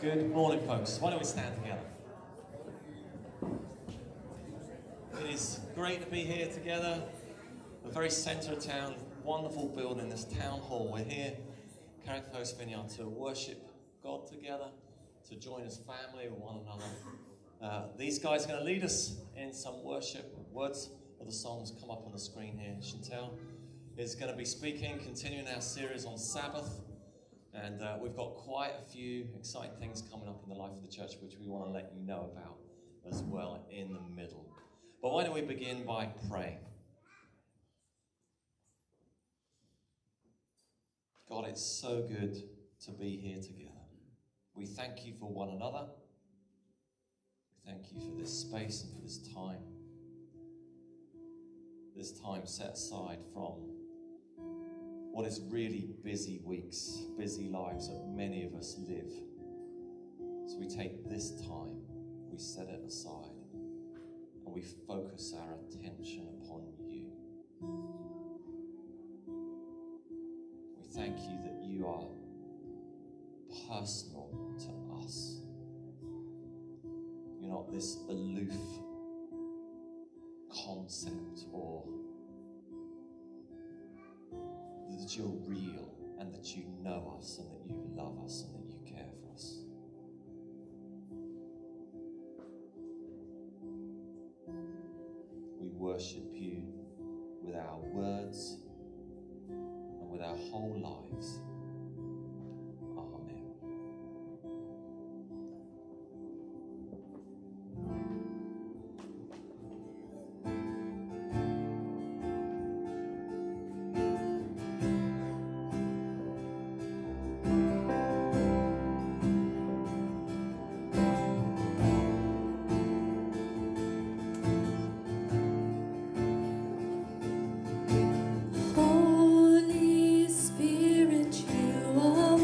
Good morning, folks. Why don't we stand together? It is great to be here together. The very centre of town, wonderful building, this town hall. We're here, Carrickfergus Vineyard, to worship God together, to join as family with one another. These guys are going to lead us in some worship. Words of the songs come up on the screen here. Chantel is going to be speaking, continuing our series on Sabbath. And we've got quite a few exciting things coming up in the life of the church, which we want to let you know about as well in the middle. But why don't we begin by praying? God, it's so good to be here together. We thank you for one another. We thank you for this space and for this time. This time set aside from what is really busy weeks, busy lives that many of us live. So we take this time, we set it aside, and we focus our attention upon you. We thank you that you are personal to us. You're not this aloof concept, or that you're real, and that you know us, and that you love us, and that you care for us. We worship you with our words and with our whole lives. Amen. Holy Spirit, come.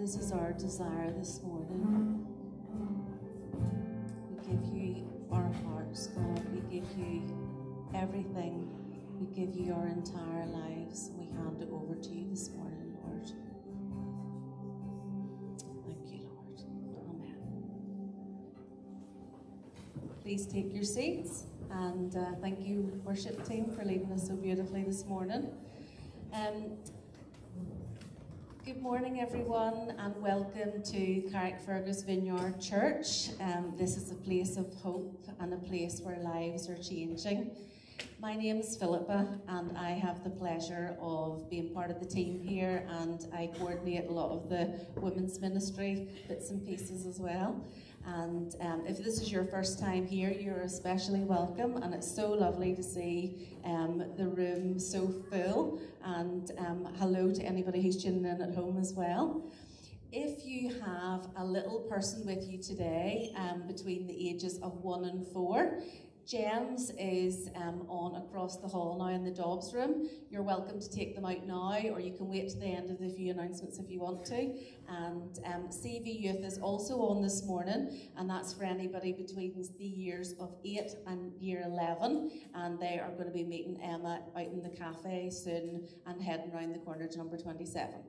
this is our desire this morning. We give you our hearts, God. We give you everything. We give you our entire lives. We hand it over to you this morning, Lord. Thank you, Lord. Amen. Please take your seats, and thank you, worship team, for leading us so beautifully this morning. Good morning, everyone, and welcome to Carrickfergus Vineyard Church. This is a place of hope and a place where lives are changing. My name is Philippa, and I have the pleasure of being part of the team here, and I coordinate a lot of the women's ministry bits and pieces as well. And if this is your first time here, you're especially welcome, and it's so lovely to see the room so full, and hello to anybody who's tuning in at home as well. If you have a little person with you today between the ages of 1 and 4, James is on across the hall now in the Dobbs room. You're welcome to take them out now, or you can wait to the end of the few announcements if you want to. And CV Youth is also on this morning, and that's for anybody between the years of 8 and year 11. And they are going to be meeting Emma out in the cafe soon and heading around the corner to number 27.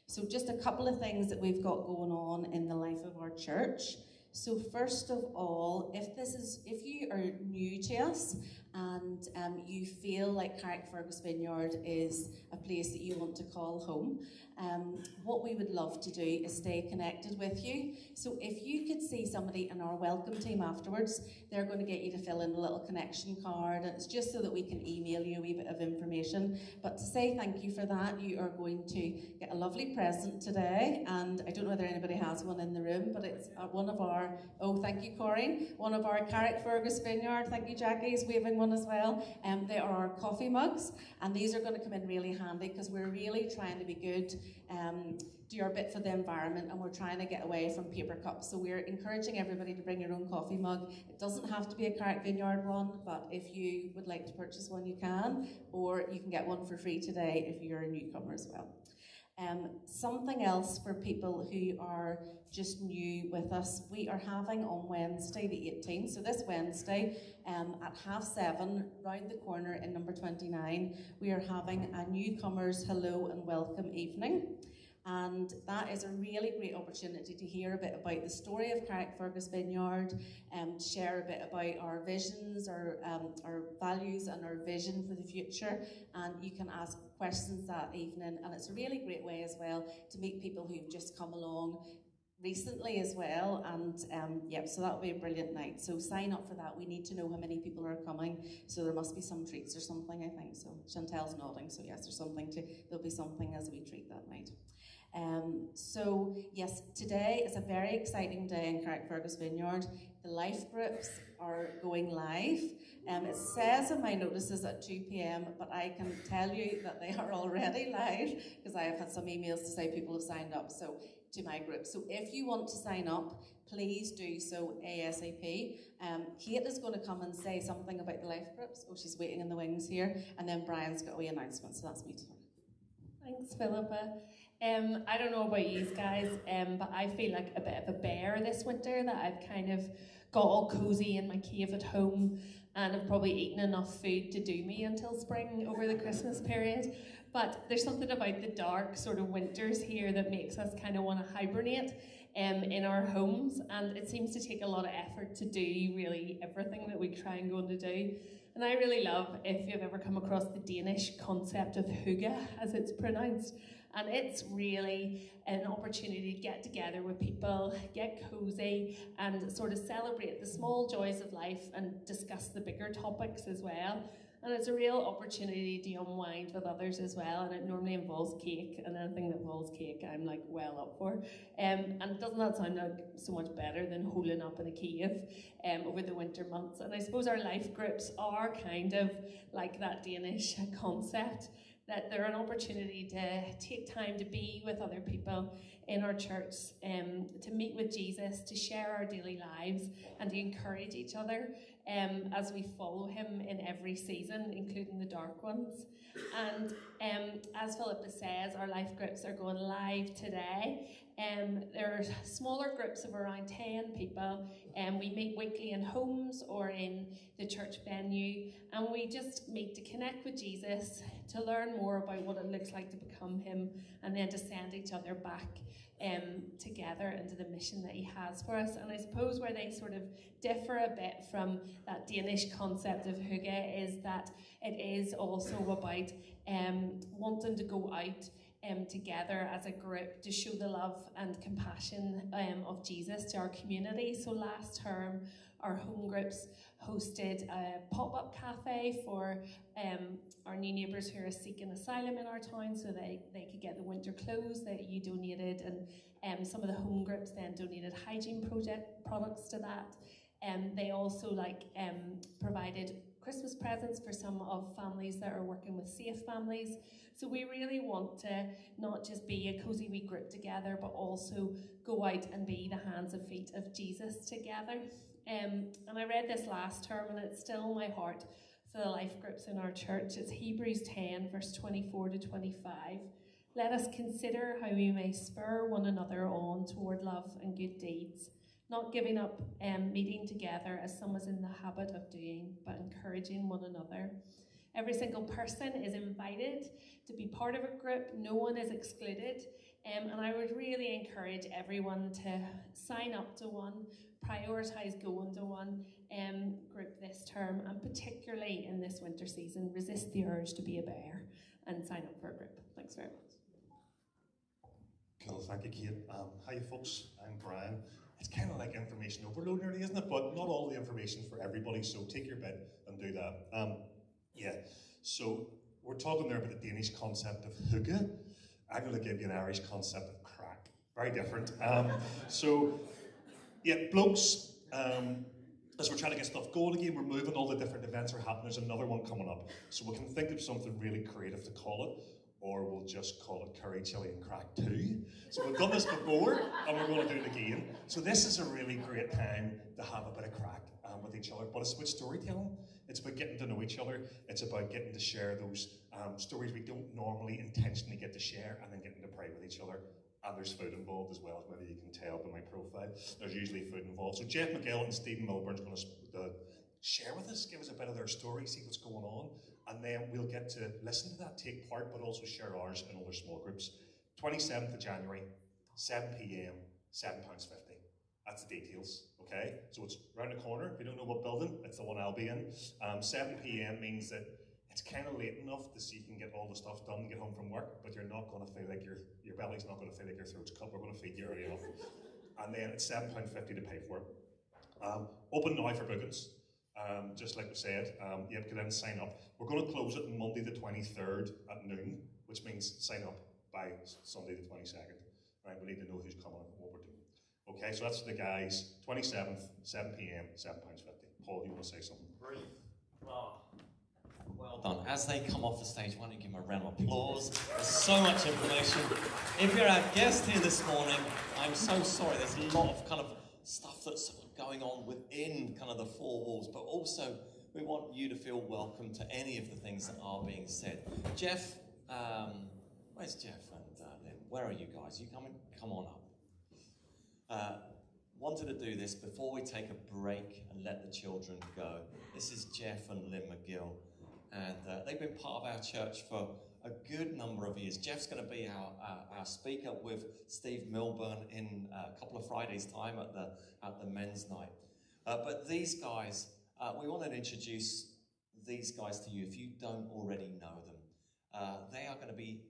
So just a couple of things that we've got going on in the life of our church. So first of all, if you are new to us and you feel like Carrickfergus Vineyard is a place that you want to call home, what we would love to do is stay connected with you. So if you could see somebody in our welcome team afterwards, they're going to get you to fill in a little connection card, and it's just so that we can email you a wee bit of information. But to say thank you for that, you are going to get a lovely present today, and I don't know whether anybody has one in the room, but it's one of our, oh thank you Corinne, one of our Carrickfergus Vineyard, thank you Jackie, is waving one as well. They are our coffee mugs, and these are going to come in really handy because we're really trying to be good, do our bit for the environment, and we're trying to get away from paper cups. So we're encouraging everybody to bring your own coffee mug. It doesn't have to be a Carrick Vineyard one, but if you would like to purchase one, you can, or you can get one for free today if you're a newcomer as well. Something else for people who are just new with us, we are having on Wednesday the 18th, so this Wednesday at 7:30 round the corner in number 29, we are having a newcomers hello and welcome evening. And that is a really great opportunity to hear a bit about the story of Carrickfergus Vineyard, share a bit about our visions, our values and our vision for the future, and you can ask questions that evening. And it's a really great way as well to meet people who've just come along recently as well, and so that'll be a brilliant night. So sign up for that. We need to know how many people are coming, so there must be some treats or something, I think. So Chantel's nodding, so yes, there'll be something as we treat that night. So yes, today is a very exciting day in Carrickfergus Vineyard. The life groups are going live. It says in my notices at 2 p.m, but I can tell you that they are already live because I have had some emails to say people have signed up to my group. So if you want to sign up, please do so ASAP. Kate is going to come and say something about the life groups. Oh, she's waiting in the wings here. And then Brian's got a wee announcement, so that's me too. Thanks, Philippa. I don't know about you guys, but I feel like a bit of a bear this winter, that I've kind of got all cozy in my cave at home and I've probably eaten enough food to do me until spring over the Christmas period. But there's something about the dark sort of winters here that makes us kind of want to hibernate in our homes, and it seems to take a lot of effort to do really everything that we try and go on to do. And I really love, if you've ever come across the Danish concept of hygge, as it's pronounced, and it's really an opportunity to get together with people, get cozy, and sort of celebrate the small joys of life and discuss the bigger topics as well. And it's a real opportunity to unwind with others as well, and it normally involves cake, and anything that involves cake I'm like well up for. And doesn't that sound like so much better than holing up in a cave over the winter months? And I suppose our life groups are kind of like that Danish concept, that they're an opportunity to take time to be with other people in our church, to meet with Jesus, to share our daily lives, and to encourage each other. as we follow him in every season, including the dark ones. And as Philippa says, our life groups are going live today. There are smaller groups of around 10 people, and we meet weekly in homes or in the church venue, and we just meet to connect with Jesus, to learn more about what it looks like to become him, and then to send each other back together into the mission that he has for us. And I suppose where they sort of differ a bit from that Danish concept of hygge is that it is also about wanting to go out together as a group to show the love and compassion of Jesus to our community. So last term, our home groups hosted a pop-up cafe for our new neighbours who are seeking asylum in our town, so they could get the winter clothes that you donated, and some of the home groups then donated hygiene products to that. They also provided Christmas presents for some of families that are working with Safe Families. So we really want to not just be a cosy wee group together, but also go out and be the hands and feet of Jesus together. And I read this last term, and it's still my heart for the life groups in our church. It's Hebrews 10, verse 24 to 25. Let us consider how we may spur one another on toward love and good deeds, not giving up meeting together as some is in the habit of doing, but encouraging one another. Every single person is invited to be part of a group. No one is excluded. And I would really encourage everyone to sign up to one, prioritise going to one group this term, and particularly in this winter season, resist the urge to be a bear and sign up for a group. Thanks very much. Cool, thank you, Kate. Hi, folks. I'm Brian. It's kind of like information overload nearly, isn't it? But not all the information for everybody, so take your bit and do that. So we're talking there about the Danish concept of hygge. I'm going to give you an Irish concept of crack. Very different. Blokes, as we're trying to get stuff going again, we're moving, all the different events are happening. There's another one coming up. So we can think of something really creative to call it, or we'll just call it Curry, Chili and Crack 2. So we've done this before, and we're going to do it again. So this is a really great time to have a bit of crack with each other, but it's about storytelling. It's about getting to know each other. It's about getting to share those stories we don't normally intentionally get to share, and then getting to pray with each other. And there's food involved as well, as maybe you can tell by my profile. There's usually food involved. So Jeff McGill and Stephen Milburn's going to share with us, give us a bit of their story, see what's going on, and then we'll get to listen to that, take part, but also share ours in other small groups. 27th of January, 7 p.m, £7.50. That's the details, okay? So it's round the corner. If you don't know what building, it's the one I'll be in. 7 p.m. means that it's kind of late enough so you can get all the stuff done and get home from work, but you're not going to feel like your belly's not going to feel like your throat's cut. We're going to feed you early enough. And then it's £7.50 to pay for it. Open now for bookings. Just like we said, get in and sign up. We're going to close it on Monday the 23rd at noon, which means sign up by Sunday the 22nd. Right, we need to know who's coming and what we're doing. Okay, so that's for the guys. 27th, 7 p.m, £7.50. Paul, you want to say something? Brilliant. Well done. As they come off the stage, why don't you give them a round of applause? There's so much information. If you're our guest here this morning, I'm so sorry. There's a lot of kind of stuff that's going on within kind of the four walls, but also we want you to feel welcome to any of the things that are being said. Jeff, where's Jeff and Lynn? Where are you guys? You come on up. Wanted to do this before we take a break and let the children go. This is Jeff and Lynn McGill, and they've been part of our church for a good number of years. Jeff's going to be our speaker with Steve Milburn in a couple of Fridays' time at the men's night. But these guys, we want to introduce these guys to you if you don't already know them. They are going to be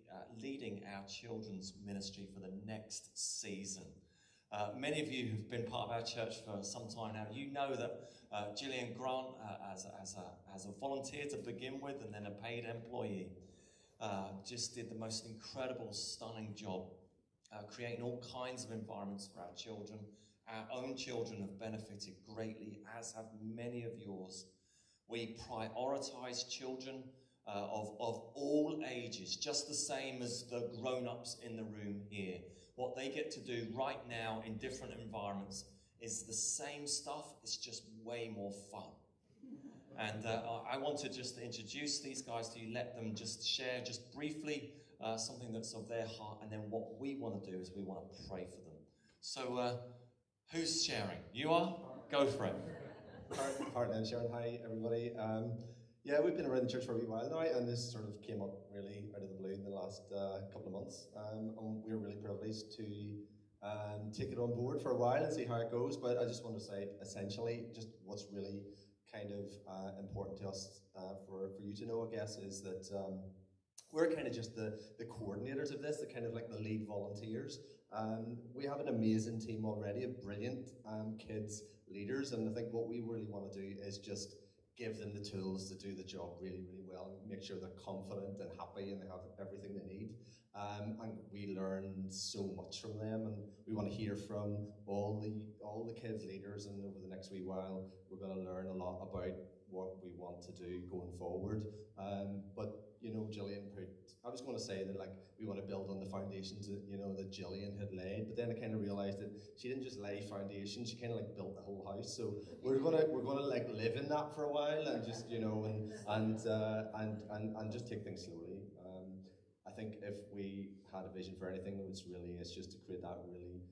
leading our children's ministry for the next season. Many of you who've been part of our church for some time now, you know that Gillian Grant, as a volunteer to begin with and then a paid employee, just did the most incredible, stunning job creating all kinds of environments for our children. Our own children have benefited greatly, as have many of yours. We prioritise children of all ages, just the same as the grown-ups in the room here. What they get to do right now in different environments is the same stuff, it's just way more fun. And I want to just introduce these guys to you, let them just share just briefly something that's of their heart, and then what we want to do is we want to pray for them. So who's sharing? You are? Go for it. Partner and Sharon, hi everybody. Yeah, we've been around the church for a wee while now, and this sort of came up really out of the blue in the last couple of months. And we're really privileged to take it on board for a while and see how it goes. But I just want to say, essentially, just what's really kind of important to us for you to know, I guess, is that we're kind of just the coordinators of this, the kind of like the lead volunteers. We have an amazing team already of brilliant kids leaders, and I think what we really want to do is just give them the tools to do the job really, really well, and make sure they're confident and happy and they have everything they need. And we learn so much from them, and we want to hear from all the kids leaders, and over the next wee while we're going to learn a lot about what we want to do going forward. But you know, Gillian I was going to say that like we want to build on the foundations that, you know, that Gillian had laid, but then I kind of realized that she didn't just lay foundations; she kind of like built the whole house. So we're gonna like live in that for a while, and just, you know, and just take things slowly. I think if we had a vision for anything, it's just to create that really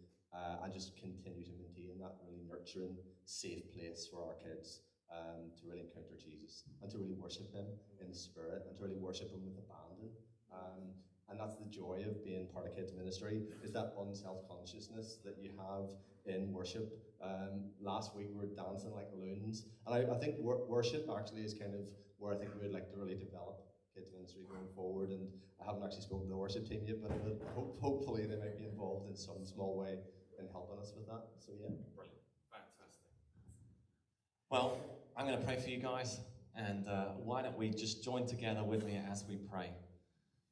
and just continue to maintain that really nurturing, safe place for our kids. To really encounter Jesus and to really worship him in the spirit and to really worship him with abandon. And that's the joy of being part of kids ministry, is that unself-consciousness that you have in worship. Last week we were dancing like loons, and I think worship actually is kind of where I think we would like to really develop kids ministry going forward. And I haven't actually spoken to the worship team yet, but hopefully they might be involved in some small way in helping us with that. So yeah. Brilliant. Fantastic. Well, I'm going to pray for you guys, and why don't we just join together with me as we pray.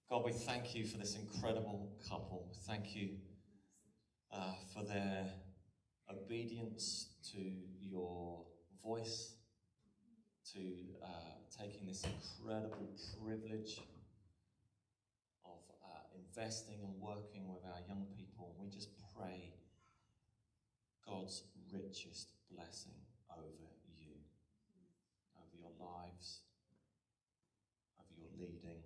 God, we thank you for this incredible couple. Thank you for their obedience to your voice, to taking this incredible privilege of investing and working with our young people. We just pray God's richest blessing over you, over your lives, over your leading,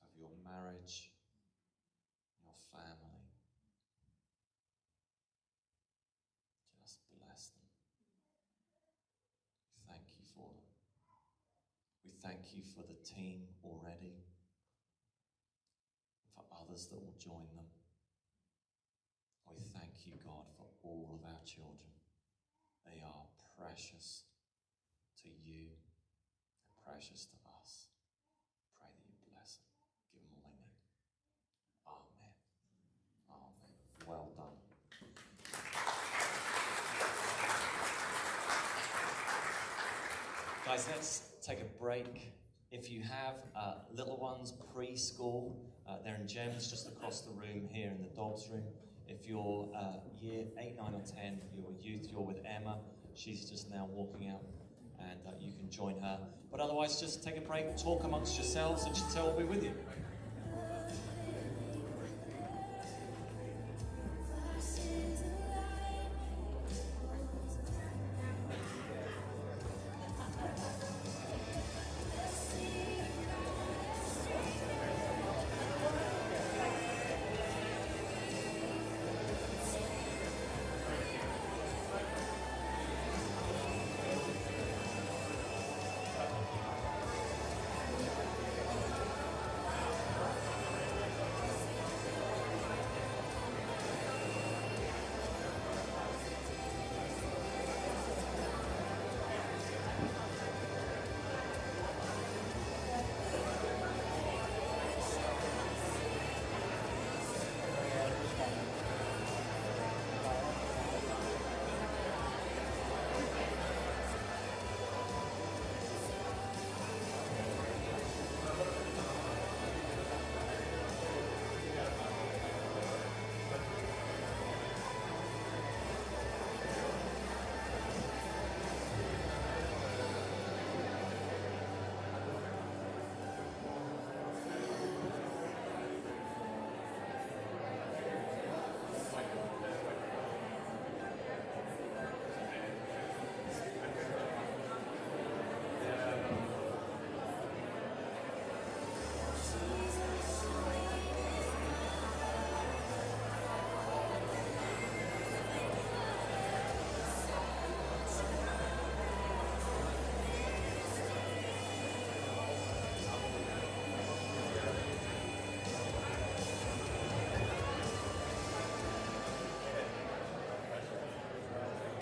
over your marriage, your family. Just bless them. We thank you for them. We thank you for the team already, for others that will join them. We thank you, God, for all of our children. They are precious to you and precious to us. Pray that you bless them. Give them all they need. Amen. Amen. Well done. Guys, let's take a break. If you have little ones, preschool, they're in Gems just across the room here in the Dobbs room. If you're year 8, 9 or 10, you're youth, you're with Emma. She's just now walking out, and you can join her. But otherwise, just take a break, talk amongst yourselves, and Chantel will be with you.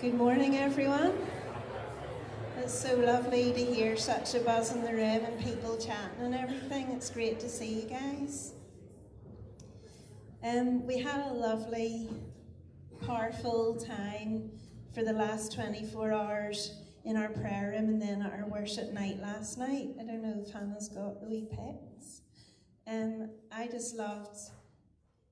Good morning, everyone. It's so lovely to hear such a buzz in the room and people chatting and everything. It's great to see you guys. We had a lovely, powerful time for the last 24 hours in our prayer room and then at our worship night last night. I don't know if Hannah's got the wee pics. I just loved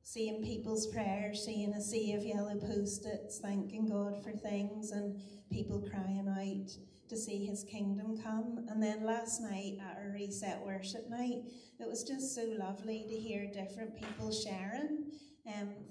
seeing people's prayers, seeing a sea of yellow post-its, thanking God for things, and people crying out to see his kingdom come. And then last night at our reset worship night, it was just so lovely to hear different people sharing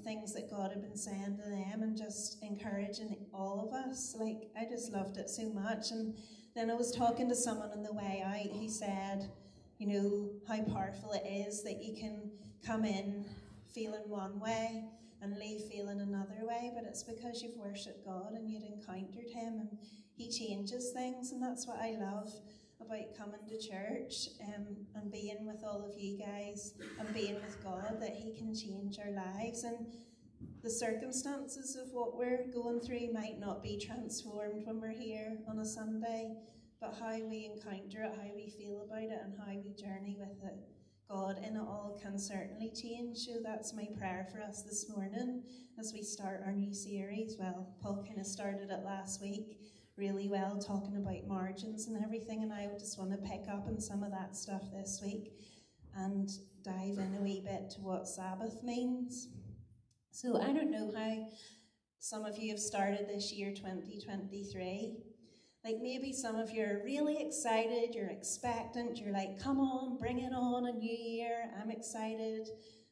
things that God had been saying to them and just encouraging all of us. Like, I just loved it so much. And then I was talking to someone on the way out who said, you know, how powerful it is that you can come in feeling one way and leave feeling another way, but it's because you've worshipped God and you'd encountered him, and he changes things. And that's what I love about coming to church and being with all of you guys and being with God, that he can change our lives. And the circumstances of what we're going through might not be transformed when we're here on a Sunday, but how we encounter it, how we feel about it, and how we journey with it, God in it all, can certainly change. So that's my prayer for us this morning as we start our new series. Well, Paul kind of started it last week really well, talking about margins and everything, and I just want to pick up on some of that stuff this week and dive in a wee bit to what Sabbath means. So I don't know how some of you have started this year 2023. Like, maybe some of you are really excited, you're expectant, you're like, come on, bring it on, a new year, I'm excited,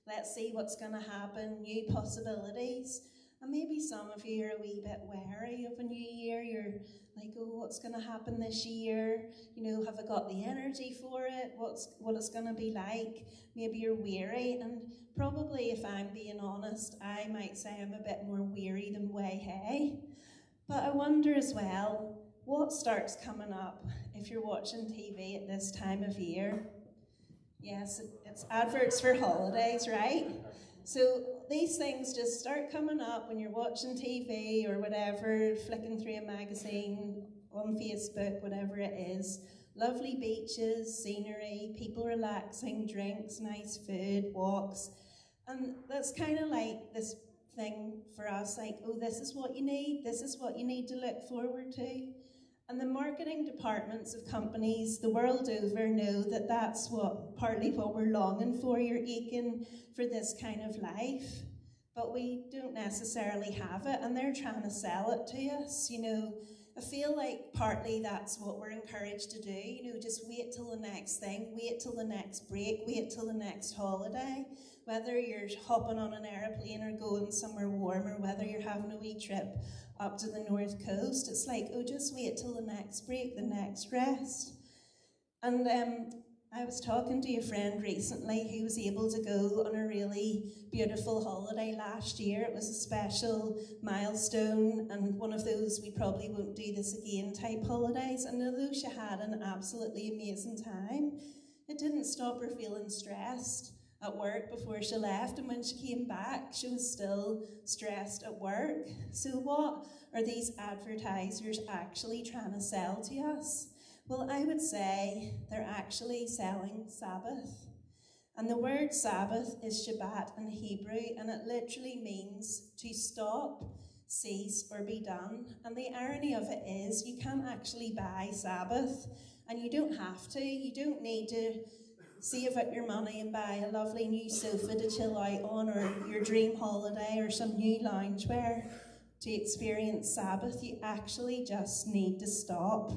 let's see what's going to happen, new possibilities. And maybe some of you are a wee bit wary of a new year, you're like, oh, what's going to happen this year? You know, have I got the energy for it? What it's going to be like? Maybe you're weary, and probably, if I'm being honest, I might say I'm a bit more weary than way-hay. But I wonder as well, what starts coming up if you're watching TV at this time of year? Yes, it's adverts for holidays, right? So these things just start coming up when you're watching TV or whatever, flicking through a magazine, on Facebook, whatever it is. Lovely beaches, scenery, people relaxing, drinks, nice food, walks. And that's kind of like this thing for us, like, oh, this is what you need, this is what you need to look forward to. And the marketing departments of companies the world over know that that's partly what we're longing for. You're aching for this kind of life, but we don't necessarily have it, and they're trying to sell it to us. You know, I feel like partly that's what we're encouraged to do. You know, just wait till the next thing, wait till the next break, wait till the next holiday. Whether you're hopping on an aeroplane or going somewhere warm, or whether you're having a wee trip up to the north coast, it's like, oh, just wait till the next break, the next rest. And I was talking to a friend recently who was able to go on a really beautiful holiday last year. It was a special milestone, and one of those we probably won't do this again type holidays. And although she had an absolutely amazing time, it didn't stop her feeling stressed at work before she left, and when she came back she was still stressed at work. So what are these advertisers actually trying to sell to us? Well, I would say they're actually selling Sabbath. And the word Sabbath is Shabbat in Hebrew, and it literally means to stop, cease, or be done. And the irony of it is you can't actually buy Sabbath, and you don't have to. You don't need to save up your money and buy a lovely new sofa to chill out on, or your dream holiday, or some new loungewear to experience Sabbath. You actually just need to stop.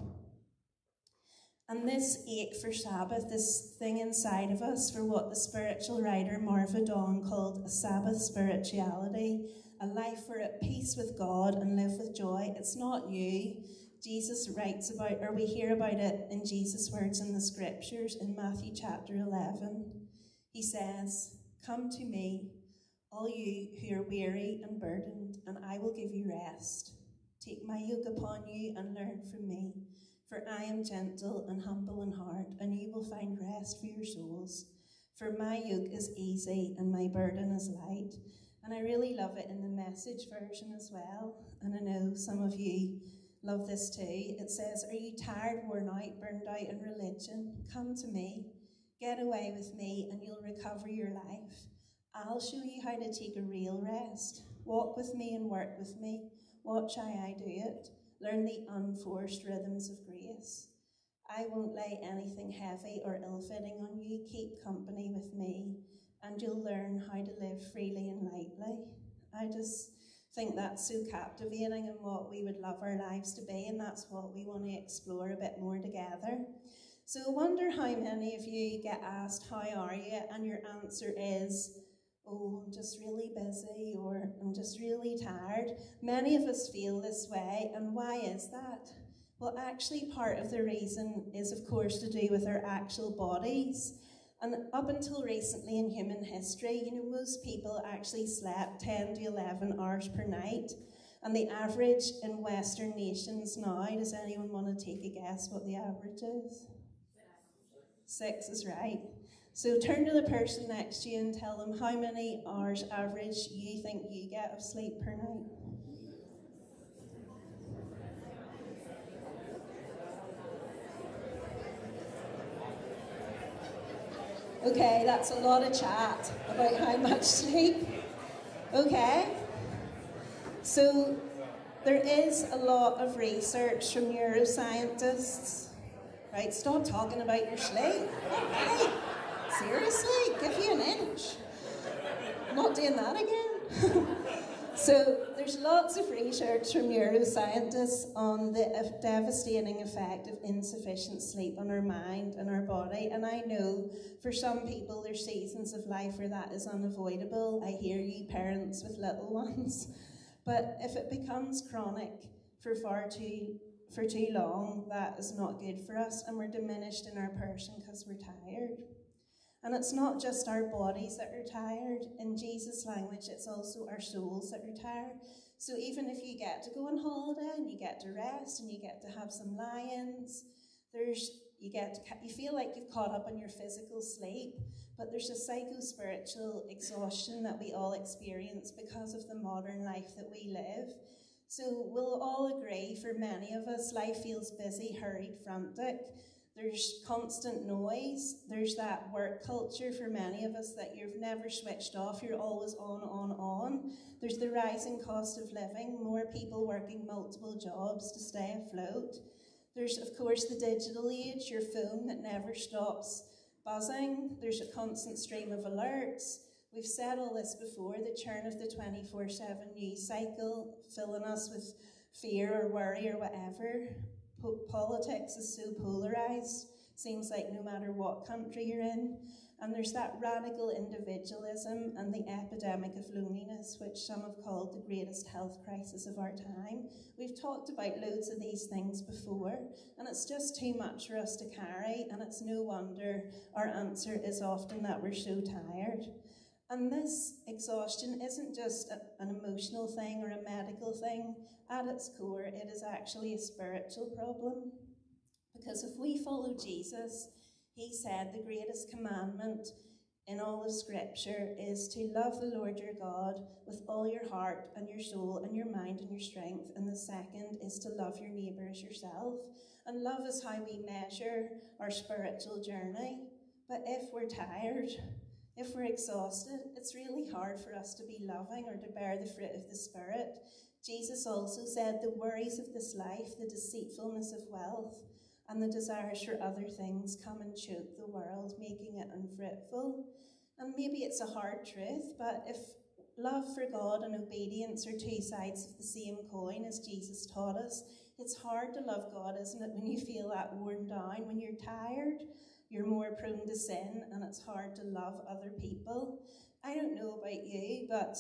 And this ache for Sabbath, this thing inside of us for what the spiritual writer Marva Dawn called a Sabbath spirituality, a life where at peace with God and live with joy, it's not new. Jesus writes about, or we hear about it in Jesus' words in the scriptures in Matthew chapter 11. He says, "Come to me, all you who are weary and burdened, and I will give you rest. Take my yoke upon you and learn from me, for I am gentle and humble in heart, and you will find rest for your souls. For my yoke is easy and my burden is light." And I really love it in the Message version as well. And I know some of you love this too. It says, "Are you tired, worn out, burned out in religion? Come to me. Get away with me and you'll recover your life. I'll show you how to take a real rest. Walk with me and work with me. Watch how I do it. Learn the unforced rhythms of grace. I won't lay anything heavy or ill-fitting on you. Keep company with me and you'll learn how to live freely and lightly." I just think that's so captivating and what we would love our lives to be, and that's what we want to explore a bit more together. So I wonder how many of you get asked, "How are you?" and your answer is, "Oh, I'm just really busy," or "I'm just really tired." Many of us feel this way, and why is that? Well, actually, part of the reason is, of course, to do with our actual bodies. And up until recently in human history, most people actually slept 10 to 11 hours per night. And the average in Western nations now, does anyone want to take a guess what the average is? 6 is right. So turn to the person next to you and tell them how many hours average you think you get of sleep per night. Okay, that's a lot of chat about how much sleep. Okay, so there is a lot of research from neuroscientists. Right, stop talking about your sleep. Okay, seriously, give you an inch. I'm not doing that again. So there's lots of research from neuroscientists on the devastating effect of insufficient sleep on our mind and our body. And I know for some people there's seasons of life where that is unavoidable. I hear you parents with little ones. But if it becomes chronic for too long, that is not good for us, and we're diminished in our person because we're tired. And it's not just our bodies that are tired. In Jesus' language, it's also our souls that are tired. So even if you get to go on holiday and you get to rest and you get to have some lie-ins, you feel like you've caught up on your physical sleep, but there's a psycho-spiritual exhaustion that we all experience because of the modern life that we live. So we'll all agree, for many of us, life feels busy, hurried, frantic. There's constant noise. There's that work culture for many of us that you've never switched off. You're always on. There's the rising cost of living, more people working multiple jobs to stay afloat. There's, of course, the digital age, your phone that never stops buzzing. There's a constant stream of alerts. We've said all this before, the churn of the 24/7 news cycle, filling us with fear or worry or whatever. Politics is so polarised, seems like no matter what country you're in. And there's that radical individualism and the epidemic of loneliness, which some have called the greatest health crisis of our time. We've talked about loads of these things before, and it's just too much for us to carry, and it's no wonder our answer is often that we're so tired. And this exhaustion isn't just an emotional thing or a medical thing. At its core, it is actually a spiritual problem. Because if we follow Jesus, he said the greatest commandment in all of Scripture is to love the Lord your God with all your heart and your soul and your mind and your strength. And the second is to love your neighbour as yourself. And love is how we measure our spiritual journey. But if we're tired, if we're exhausted, it's really hard for us to be loving or to bear the fruit of the Spirit. Jesus also said the worries of this life, the deceitfulness of wealth, and the desires for other things come and choke the world, making it unfruitful. And maybe it's a hard truth, but if love for God and obedience are two sides of the same coin, as Jesus taught us, it's hard to love God, isn't it, when you feel that worn down, when you're tired, you're more prone to sin, and it's hard to love other people. I don't know about you, but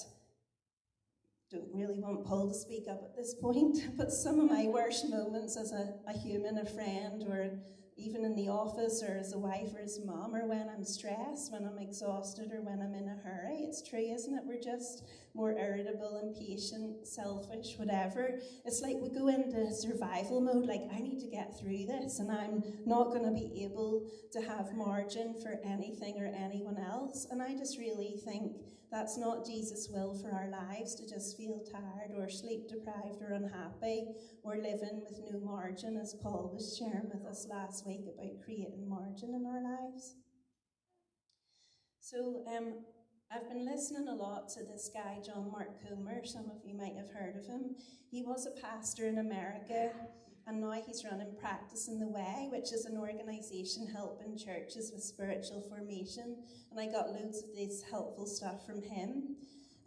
don't really want Paul to speak up at this point, but some of my worst moments as a human, a friend, or even in the office, or as a wife or as a mom, or when I'm stressed, when I'm exhausted, or when I'm in a hurry. It's true, isn't it? We're just more irritable, impatient, selfish, whatever. It's like we go into survival mode, like, I need to get through this, and I'm not going to be able to have margin for anything or anyone else. And I just really think that's not Jesus' will for our lives, to just feel tired or sleep deprived or unhappy or living with no margin, as Paul was sharing with us last week about creating margin in our lives. So I've been listening a lot to this guy, John Mark Comer. Some of you might have heard of him. He was a pastor in America, and now he's running Practice in the Way, which is an organisation helping churches with spiritual formation. And I got loads of this helpful stuff from him.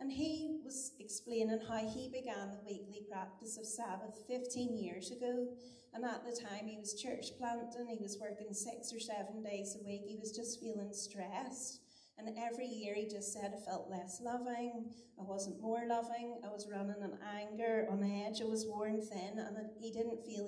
And he was explaining how he began the weekly practice of Sabbath 15 years ago. And at the time he was church planting, he was working 6 or 7 days a week, he was just feeling stressed. And every year he just said, I felt less loving, I wasn't more loving, I was running on anger, on edge, I was worn thin, and he didn't feel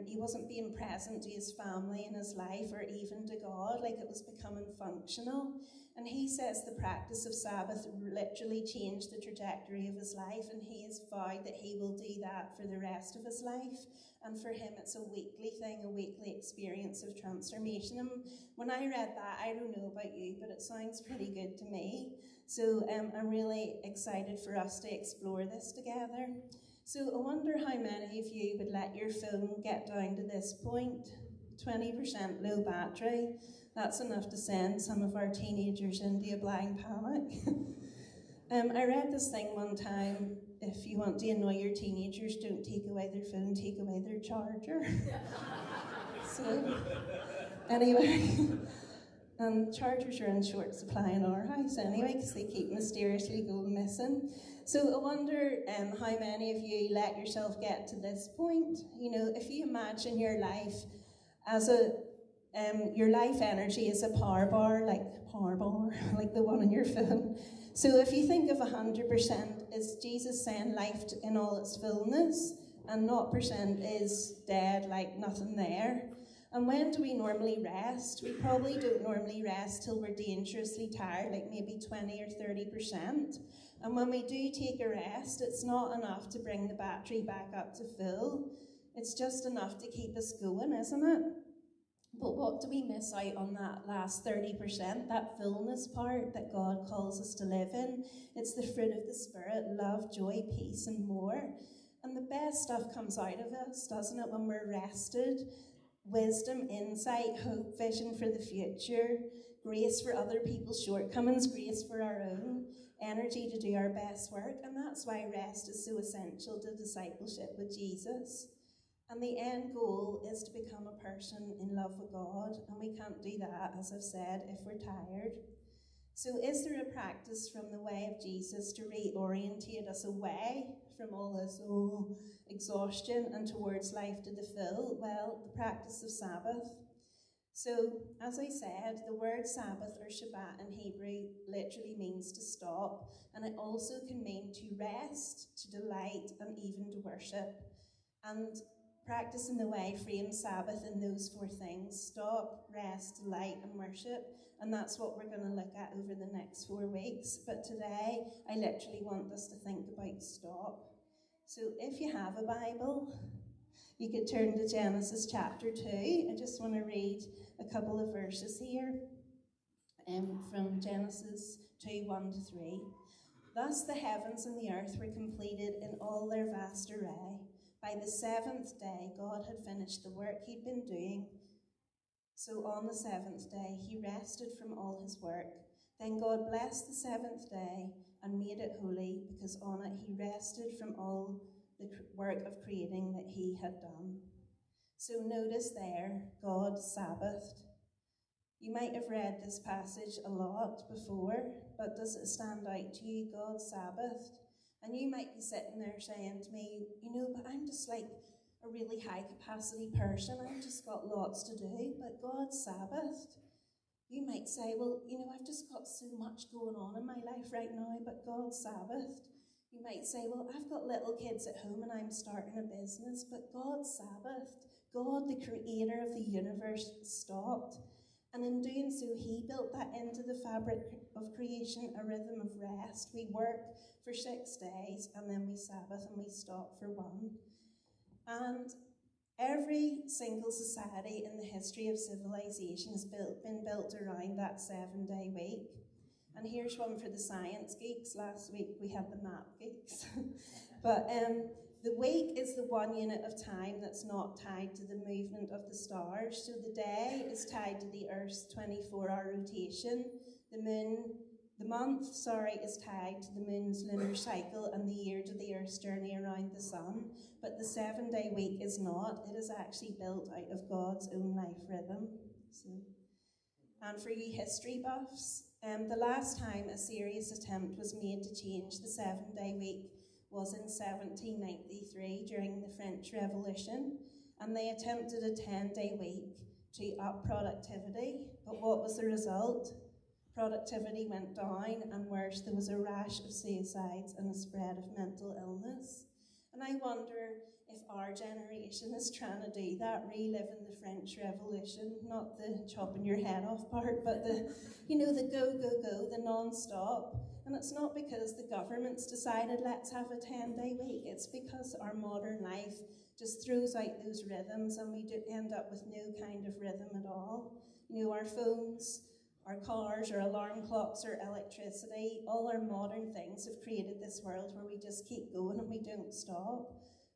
he wasn't being present to his family and his life, or even to God, like it was becoming functional. And he says the practice of Sabbath literally changed the trajectory of his life, and he has vowed that he will do that for the rest of his life. And for him, it's a weekly thing, a weekly experience of transformation. And when I read that, I don't know about you, but it sounds pretty good to me. So I'm really excited for us to explore this together. So I wonder how many of you would let your phone get down to this point, 20% low battery. That's enough to send some of our teenagers into a blind panic. I read this thing one time, if you want to annoy your teenagers, don't take away their phone, take away their charger. So, anyway, and chargers are in short supply in our house anyway, because they keep mysteriously going missing. So I wonder how many of you let yourself get to this point. You know, if you imagine your life as your life energy is a power bar, like the one on your phone. So if you think of 100%, is Jesus saying life in all its fullness, and 0% is dead, like nothing there. And when do we normally rest? We probably don't normally rest till we're dangerously tired, like maybe 20 or 30%. And when we do take a rest, it's not enough to bring the battery back up to full. It's just enough to keep us going, isn't it? But what do we miss out on that last 30%, that fullness part that God calls us to live in? It's the fruit of the Spirit, love, joy, peace, and more. And the best stuff comes out of us, doesn't it, when we're rested? Wisdom, insight, hope, vision for the future, grace for other people's shortcomings, grace for our own, energy to do our best work. And that's why rest is so essential to discipleship with Jesus. And the end goal is to become a person in love with God, and we can't do that, as I've said, if we're tired. So is there a practice from the way of Jesus to reorientate us away from all this exhaustion and towards life to the full? Well, the practice of Sabbath. So, as I said, the word Sabbath or Shabbat in Hebrew literally means to stop, and it also can mean to rest, to delight, and even to worship. And Practice in the Way frames Sabbath in those 4 things: stop, rest, delight, and worship. And that's what we're going to look at over the next 4 weeks. But today, I literally want us to think about stop. So if you have a Bible, you could turn to Genesis chapter 2. I just want to read a couple of verses here from Genesis 2, 1 to 3. Thus the heavens and the earth were completed in all their vast array. By the 7th day, God had finished the work he'd been doing. So on the 7th day, he rested from all his work. Then God blessed the 7th day and made it holy, because on it he rested from all the work of creating that he had done. So notice there, God Sabbathed. You might have read this passage a lot before, but does it stand out to you, God Sabbathed? And you might be sitting there saying to me, but I'm just like a really high capacity person. I've just got lots to do, but God Sabbathed. You might say, well, I've just got so much going on in my life right now, but God Sabbathed. You might say, well, I've got little kids at home and I'm starting a business, but God Sabbathed. God, the creator of the universe, stopped. And in doing so, he built that into the fabric of creation, a rhythm of rest. We work for 6 days, and then we Sabbath, and we stop for 1. And every single society in the history of civilization has been built around that 7-day week. And here's one for the science geeks. Last week we had the map geeks. But the week is the 1 unit of time that's not tied to the movement of the stars. So the day is tied to the Earth's 24-hour rotation. The month is tied to the moon's lunar cycle, and the year to the Earth's journey around the sun. But the 7-day week is not. It is actually built out of God's own life rhythm. And for you history buffs, the last time a serious attempt was made to change the 7-day week was in 1793 during the French Revolution, and they attempted a 10-day week to up productivity. But what was the result? Productivity went down, and worse, there was a rash of suicides and a spread of mental illness. And I wonder if our generation is trying to do that, reliving the French Revolution, not the chopping your head off part, but the go, go, go, the non-stop. And it's not because the government's decided let's have a 10-day week, it's because our modern life just throws out those rhythms, and we do end up with no kind of rhythm at all. Our phones, our cars, our alarm clocks, our electricity, all our modern things have created this world where we just keep going and we don't stop.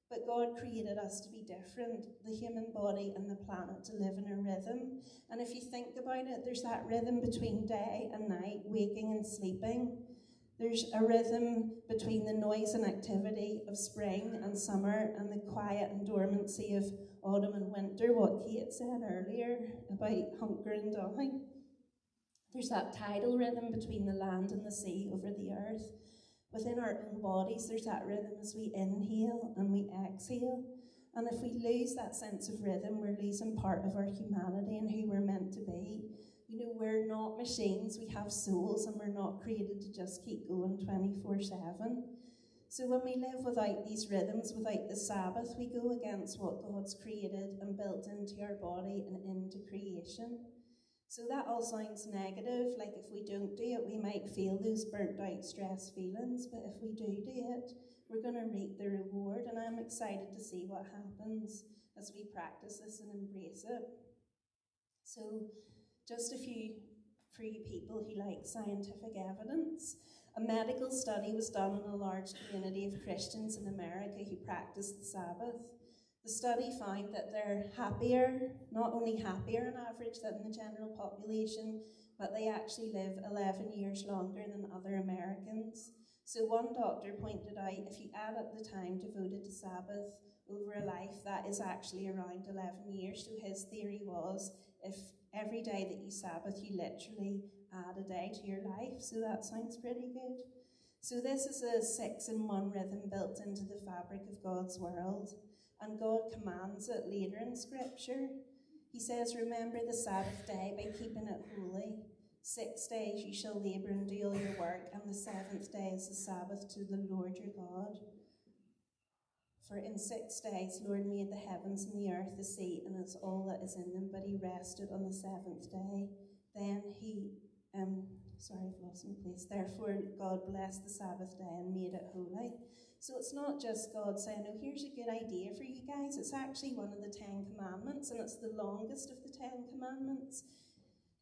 But God created us to be different, the human body and the planet to live in a rhythm. And if you think about it, there's that rhythm between day and night, waking and sleeping. There's a rhythm between the noise and activity of spring and summer and the quiet and dormancy of autumn and winter, what Kate said earlier about hunkering down. There's that tidal rhythm between the land and the sea over the earth. Within our own bodies, there's that rhythm as we inhale and we exhale. And if we lose that sense of rhythm, we're losing part of our humanity and who we're meant to be. We're not machines, we have souls, and we're not created to just keep going 24/7. So when we live without these rhythms, without the Sabbath, we go against what God's created and built into our body and into creation. So that all sounds negative, like if we don't do it, we might feel those burnt out, stress feelings, but if we do it, we're going to reap the reward, and I'm excited to see what happens as we practice this and embrace it. So, just a few for you people who like scientific evidence. A medical study was done on a large community of Christians in America who practice the Sabbath. The study found that they're happier, not only happier on average than the general population, but they actually live 11 years longer than other Americans. So one doctor pointed out, if you add up the time devoted to Sabbath over a life, that is actually around 11 years. So his theory was, if every day that you Sabbath, you literally add a day to your life. So that sounds pretty good. So this is a 6-in-1 rhythm built into the fabric of God's world. And God commands it later in Scripture. He says, remember the Sabbath day by keeping it holy. 6 days you shall labour and do all your work, and the 7th day is the Sabbath to the Lord your God. For in 6 days Lord made the heavens and the earth, the sea, and it's all that is in them, but he rested on the 7th day. Then I've lost my place. Therefore God blessed the Sabbath day and made it holy. So it's not just God saying, oh, here's a good idea for you guys. It's actually one of the 10 commandments, and it's the longest of the 10 commandments.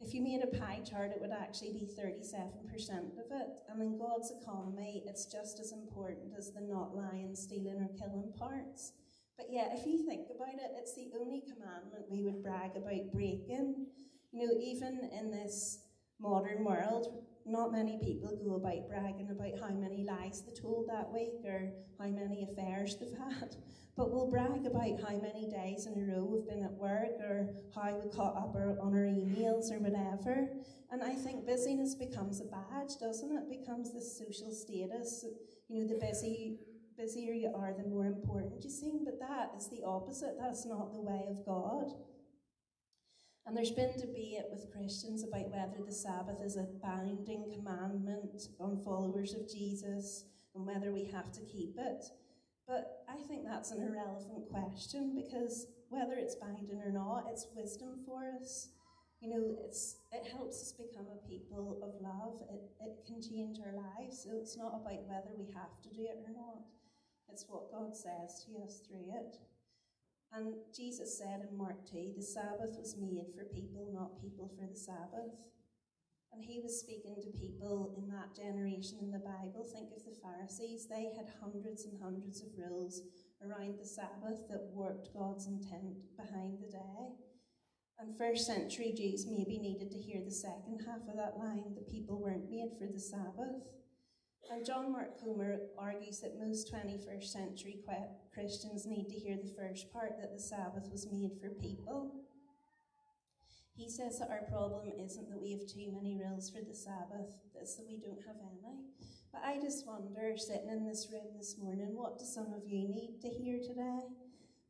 If you made a pie chart, it would actually be 37% of it. And in God's economy, it's just as important as the not lying, stealing, or killing parts. But yeah, if you think about it, it's the only commandment we would brag about breaking. Even in this modern world, not many people go about bragging about how many lies they told that week or how many affairs they've had. But we'll brag about how many days in a row we've been at work or how we caught up on our emails or whatever. And I think busyness becomes a badge, doesn't it? It becomes this social status. The busier you are, the more important you seem. But that is the opposite. That's not the way of God. And there's been debate with Christians about whether the Sabbath is a binding commandment on followers of Jesus and whether we have to keep it. But I think that's an irrelevant question, because whether it's binding or not, it's wisdom for us. It helps us become a people of love. It can change our lives. So it's not about whether we have to do it or not. It's what God says to us through it. And Jesus said in Mark 2, the Sabbath was made for people, not people for the Sabbath. And he was speaking to people in that generation in the Bible. Think of the Pharisees. They had hundreds and hundreds of rules around the Sabbath that worked God's intent behind the day. And first century Jews maybe needed to hear the second half of that line, the people weren't made for the Sabbath. And John Mark Comer argues that most 21st century Christians need to hear the first part, that the Sabbath was made for people. He says that our problem isn't that we have too many rules for the Sabbath, it's that we don't have any. But I just wonder, sitting in this room this morning, what do some of you need to hear today?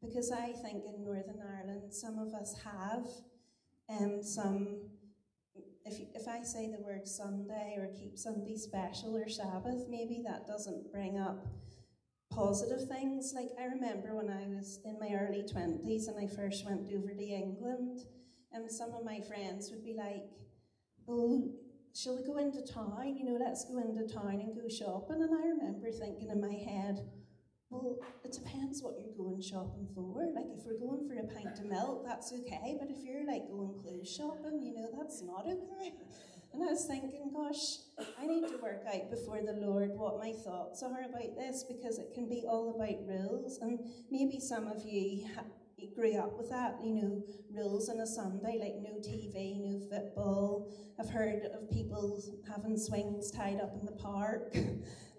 Because I think in Northern Ireland, some of us have if I say the word Sunday or keep Sunday special or Sabbath, maybe that doesn't bring up positive things. Like I remember when I was in my early 20s and I first went over to England, and some of my friends would be like, oh, shall we go into town? You know, let's go into town and go shopping. And I remember thinking in my head, well, it depends what you're going shopping for. Like, if we're going for a pint of milk, that's okay. But if you're, like, going clothes shopping, you know, that's not okay. And I was thinking, gosh, I need to work out before the Lord what my thoughts are about this, because it can be all about rules. And maybe some of you grew up with that, you know, rules on a Sunday, like no TV, no football. I've heard of people having swings tied up in the park.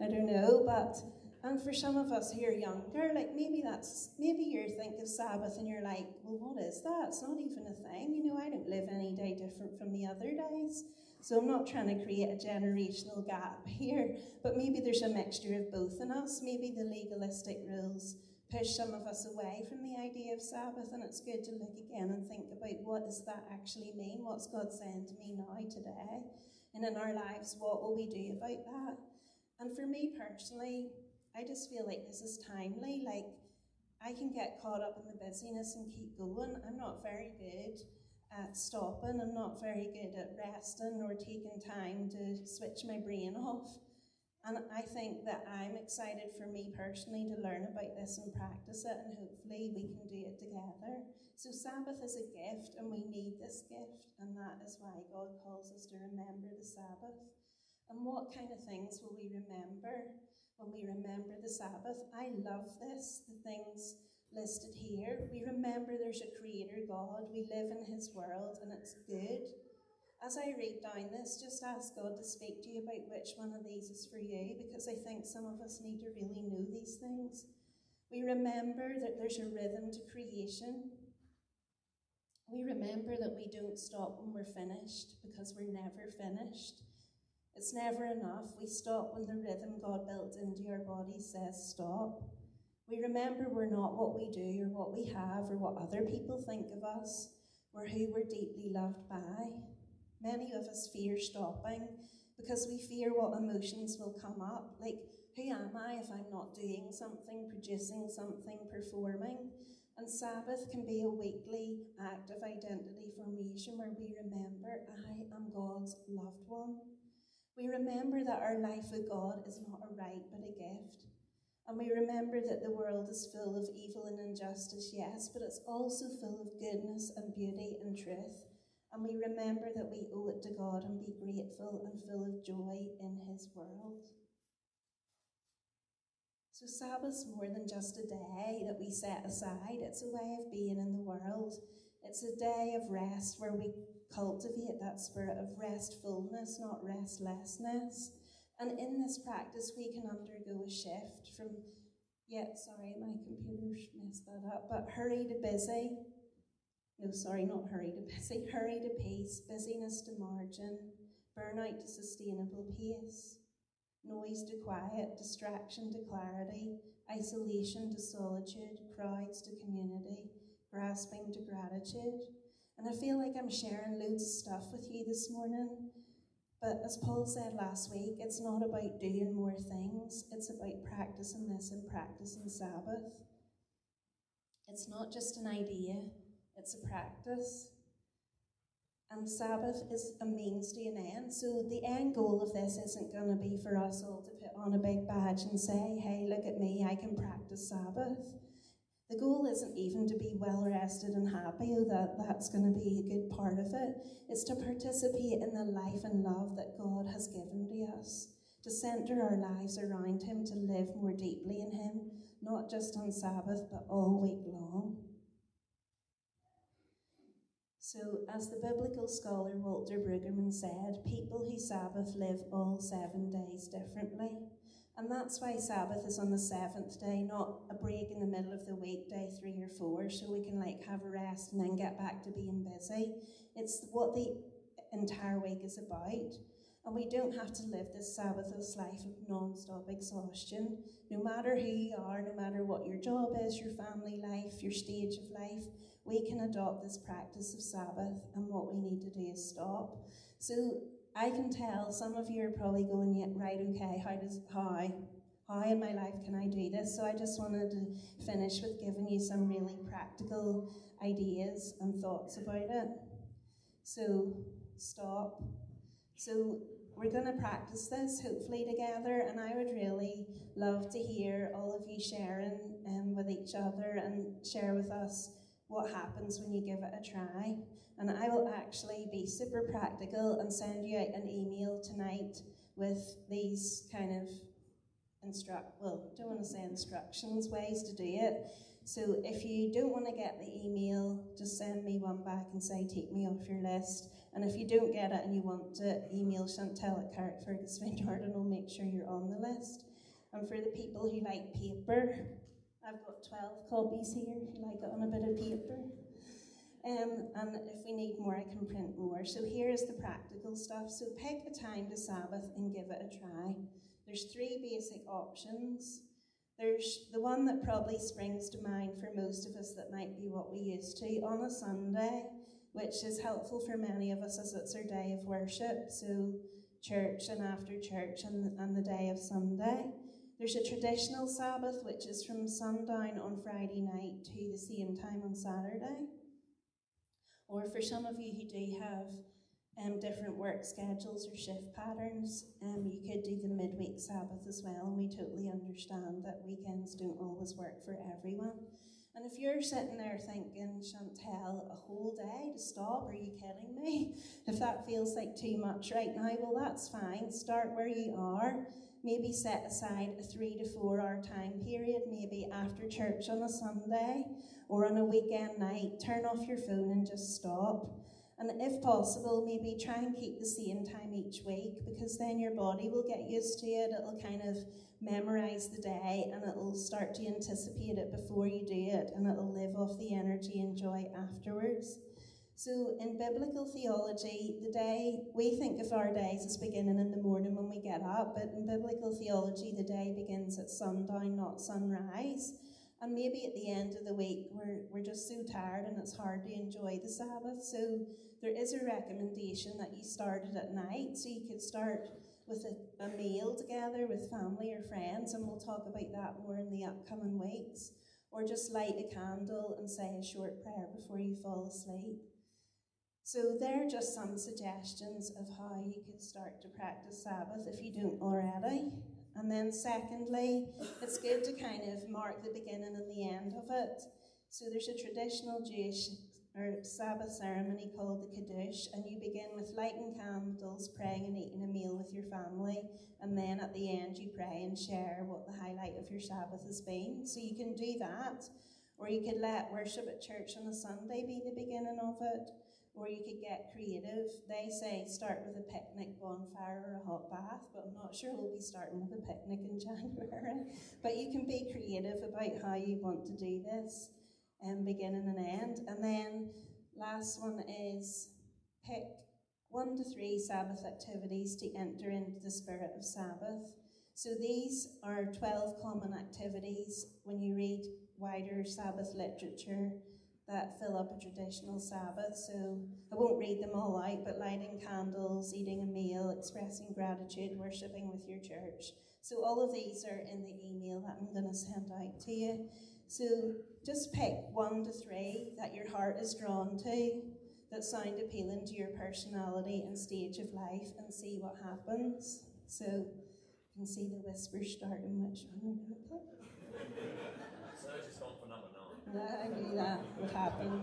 I don't know, but... And for some of us who are younger, like maybe you're thinking of Sabbath and you're like, well, what is that? It's not even a thing. You know, I don't live any day different from the other days. So I'm not trying to create a generational gap here, but maybe there's a mixture of both in us. Maybe the legalistic rules push some of us away from the idea of Sabbath, and it's good to look again and think about, what does that actually mean? What's God saying to me now, today? And in our lives, what will we do about that? And for me personally, I just feel like this is timely. Like, I can get caught up in the busyness and keep going. I'm not very good at stopping. I'm not very good at resting or taking time to switch my brain off. And I think that I'm excited for me personally to learn about this and practice it, and hopefully we can do it together. So Sabbath is a gift, and we need this gift, and that is why God calls us to remember the Sabbath. And what kind of things will we remember when we remember the Sabbath? I love this, the things listed here. We remember there's a creator God, we live in his world, and it's good. As I read down this, just ask God to speak to you about which one of these is for you, because I think some of us need to really know these things. We remember that there's a rhythm to creation. We remember that we don't stop when we're finished, because we're never finished. It's never enough. We stop when the rhythm God built into our bodies says stop. We remember we're not what we do or what we have or what other people think of us. We're who we're deeply loved by. Many of us fear stopping because we fear what emotions will come up. Like, who am I if I'm not doing something, producing something, performing? And Sabbath can be a weekly act of identity formation where we remember, I am God's loved one. We remember that our life with God is not a right but a gift. And we remember that the world is full of evil and injustice, yes, but it's also full of goodness and beauty and truth. And we remember that we owe it to God and be grateful and full of joy in his world. So Sabbath's more than just a day that we set aside. It's a way of being in the world. It's a day of rest where we cultivate that spirit of restfulness, not restlessness. And in this practice, we can undergo a shift from, my computer's messed that up, but hurry to busy. No, sorry, not hurry to busy. Hurry to peace, busyness to margin, burnout to sustainable pace, noise to quiet, distraction to clarity, isolation to solitude, crowds to community, grasping to gratitude. And I feel like I'm sharing loads of stuff with you this morning. But as Paul said last week, it's not about doing more things. It's about practicing this and practicing Sabbath. It's not just an idea. It's a practice. And Sabbath is a means to an end. So the end goal of this isn't going to be for us all to put on a big badge and say, hey, look at me, I can practice Sabbath. The goal isn't even to be well rested and happy, though that's going to be a good part of it. It's to participate in the life and love that God has given to us, to centre our lives around Him, to live more deeply in Him, not just on Sabbath, but all week long. So, as the biblical scholar Walter Brueggemann said, people who Sabbath live all 7 days differently. And that's why Sabbath is on the 7th day, not a break in the middle of the week, day 3 or 4, so we can have a rest and then get back to being busy. It's what the entire week is about. And we don't have to live this Sabbathless life of non-stop exhaustion. No matter who you are, no matter what your job is, your family life, your stage of life, we can adopt this practice of Sabbath, and what we need to do is stop. So I can tell some of you are probably going, yeah, right, okay, how in my life can I do this? So I just wanted to finish with giving you some really practical ideas and thoughts about it. So, stop. So we're going to practice this, hopefully together, and I would really love to hear all of you sharing with each other and share with us what happens when you give it a try. And I will actually be super practical and send you out an email tonight with these kind of don't want to say instructions, ways to do it. So if you don't want to get the email, just send me one back and say, take me off your list. And if you don't get it and you want to, email Chantel at Carrickfergus Vineyard and I'll make sure you're on the list. And for the people who like paper, I've got 12 copies here if you like it on a bit of paper. And if we need more, I can print more. So here's the practical stuff. So pick a time to Sabbath and give it a try. There's 3 basic options. There's the one that probably springs to mind for most of us that might be what we used to on a Sunday, which is helpful for many of us as it's our day of worship. So church and after church and the day of Sunday. There's a traditional Sabbath, which is from sundown on Friday night to the same time on Saturday. Or for some of you who do have different work schedules or shift patterns, you could do the midweek Sabbath as well, and we totally understand that weekends don't always work for everyone. And if you're sitting there thinking, Chantel, a whole day to stop, are you kidding me? If that feels like too much right now, well, that's fine. Start where you are. Maybe set aside a 3 to 4 hour time period, maybe after church on a Sunday or on a weekend night. Turn off your phone and just stop. And if possible, maybe try and keep the same time each week, because then your body will get used to it. It'll kind of memorize the day and it'll start to anticipate it before you do it, and it'll live off the energy and joy afterwards. So in biblical theology, the day, we think of our days as beginning in the morning when we get up, but in biblical theology, the day begins at sundown, not sunrise. And maybe at the end of the week, we're just so tired and it's hard to enjoy the Sabbath. So there is a recommendation that you started at night. So you could start with a meal together with family or friends, and we'll talk about that more in the upcoming weeks. Or just light a candle and say a short prayer before you fall asleep. So there are just some suggestions of how you could start to practice Sabbath if you don't already. And then secondly, it's good to kind of mark the beginning and the end of it. So there's a traditional Jewish or Sabbath ceremony called the Kiddush, and you begin with lighting candles, praying and eating a meal with your family, and then at the end you pray and share what the highlight of your Sabbath has been. So you can do that, or you could let worship at church on a Sunday be the beginning of it, or you could get creative. They say start with a picnic, bonfire, or a hot bath, but I'm not sure we'll be starting with a picnic in January. But you can be creative about how you want to do this, beginning and end. And then last one is pick 1 to 3 Sabbath activities to enter into the spirit of Sabbath. So these are 12 common activities when you read wider Sabbath literature that fill up a traditional Sabbath. So I won't read them all out, but lighting candles, eating a meal, expressing gratitude, worshipping with your church. So all of these are in the email that I'm going to send out to you. So just pick 1 to 3 that your heart is drawn to, that sound appealing to your personality and stage of life, and see what happens. So you can see the whispers starting which one you're going to pick. So just gone for number 9. Yeah, I knew that would happen.